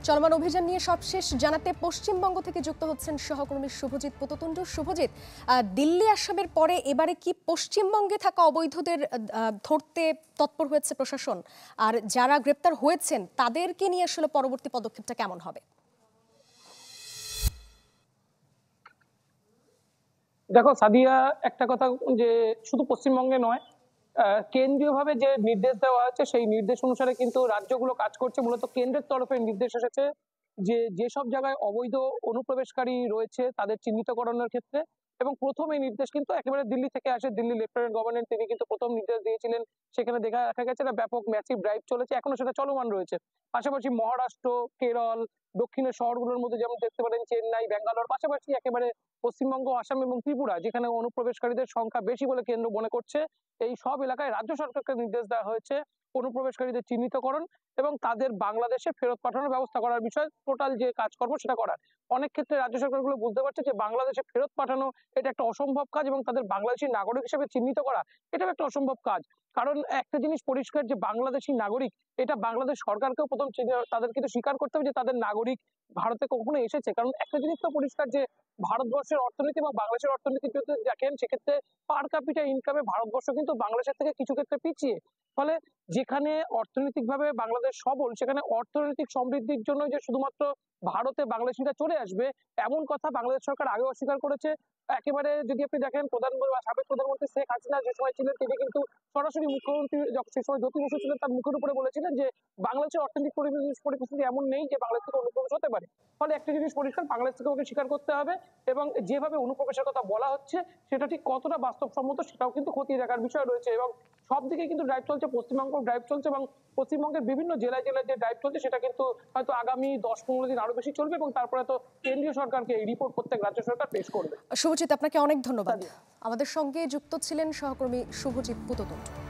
চলমান অভিযান নিয়ে সবশেষ জানাতে পশ্চিমবঙ্গ থেকে যুক্ত হচ্ছেন সহকর্মী শুভজিৎ পুততুণ্ড। শুভজিৎ, দিল্লি আসামের পরে এবারে কি পশ্চিমবঙ্গে থাকা অবৈধদের ধরতে তৎপর হয়েছে প্রশাসন, আর যারা গ্রেপ্তার হয়েছেন তাদেরকে নিয়ে আসলে পরবর্তী পদক্ষেপটা কেমন হবে? দেখো সাদিয়া, একটা কথা যে শুধু পশ্চিমবঙ্গে নয়, কেন্দ্রীয়ভাবে যে নির্দেশ দেওয়া আছে সেই নির্দেশ অনুসারে কিন্তু রাজ্যগুলো কাজ করছে। মূলত কেন্দ্রের তরফে নির্দেশ এসেছে যে যেসব জায়গায় অবৈধ অনুপ্রবেশকারী রয়েছে তাদের চিহ্নিতকরণের ক্ষেত্রে। এবং প্রথম এই নির্দেশ কিন্তু একেবারে দিল্লি থেকে আসে। দিল্লি লেফটেন্যান্ট গভর্নর তিনি কিন্তু প্রথম নির্দেশ দিয়েছিলেন। সেখানে দেখা গেছে না ব্যাপক ম্যাসিভ ড্রাইভ চলেছে, এখনো সেটা চলমান রয়েছে। পাশাপাশি মহারাষ্ট্র, কেরল, দক্ষিণের শহরগুলোর মধ্যে যেমন দেখতে পারেন চেন্নাই, ব্যাঙ্গালোর, পাশাপাশি একেবারে পশ্চিমবঙ্গ, আসাম এবং ত্রিপুরা, যেখানে অনুপ্রবেশকারীদের সংখ্যা বেশি বলে কেন্দ্র মনে করছে, এই সব এলাকায় রাজ্য সরকারকে নির্দেশ দেওয়া হয়েছে অনুপ্রবেশকারীদের চিহ্নিতকরণ এবং তাদের বাংলাদেশে ফেরত পাঠানোর ব্যবস্থা করার বিষয়ে টোটাল যে কাজকর্ম সেটা করার। অনেক ক্ষেত্রে রাজ্য সরকারগুলো বুঝতে পারছে যে বাংলাদেশে ফেরত পাঠানো এটা একটা অসম্ভব কাজ এবং তাদের বাংলাদেশি নাগরিক হিসেবে চিহ্নিত করা এটাও একটা অসম্ভব কাজ। কারণ একটা জিনিস পরিষ্কার যে বাংলাদেশি নাগরিক, এটা বাংলাদেশ সরকারকেও প্রথম তাদের কিন্তু স্বীকার করতে হবে যে তাদের নাগরিক ভারতে কখনো এসেছে। কারণ একটা জিনিস তো পরিষ্কার যে ভারতবর্ষের অর্থনীতি এবং বাংলাদেশের অর্থনীতি যদি দেখেন, সেক্ষেত্রে পার ক্যাপিটা ইনকামে ভারতবর্ষ কিন্তু বাংলাদেশের থেকে কিছু ক্ষেত্রে পিছিয়ে। ফলে যেখানে অর্থনৈতিকভাবে বাংলাদেশ সবল, সেখানে অর্থনৈতিক সমৃদ্ধির জন্য যে শুধুমাত্র ভারতে বাংলাদেশিরা চলে আসবে এমন কথা বাংলাদেশ সরকার আগেও অস্বীকার করেছে। একেবারে যদি আপনি দেখেন প্রধানমন্ত্রী বা সাবেক প্রধানমন্ত্রী শেখ হাসিনা যে সময় ছিলেন, তিনি কিন্তু সরাসরি মুখ্যমন্ত্রী যখন সে সময় জ্যোতি বসু ছিলেন তার মুখের উপরে বলেছিলেন যে বাংলাদেশের অর্থনৈতিক পরিস্থিতি এমন নেই যে বাংলাদেশ থেকে অনুপ্রবেশ হতে পারে। ফলে একটা জিনিস পরিষ্কার, বাংলাদেশ থেকে ওকে স্বীকার করতে হবে এবং যেভাবে অনুপ্রবেশের কথা বলা হচ্ছে সেটা ঠিক কতটা বাস্তবসম্মত সেটাও কিন্তু খতিয়ে দেখার বিষয় রয়েছে। এবং সব দিকে কিন্তু ড্রাইভ চলছে, পশ্চিমবঙ্গ ড্রাইভ চলছে এবং পশ্চিমবঙ্গের বিভিন্ন জেলায় জেলায় যে ড্রাইভ চলছে সেটা কিন্তু হয়তো আগামী 10-15 দিন আরো বেশি চলবে এবং তারপরে তো কেন্দ্রীয় সরকারকে এই রিপোর্ট প্রত্যেক রাজ্য সরকার পেশ করবে। শুভজিৎ, আপনাকে অনেক ধন্যবাদ। আমাদের সঙ্গে যুক্ত ছিলেন সহকর্মী শুভজিৎ পুততুণ্ড।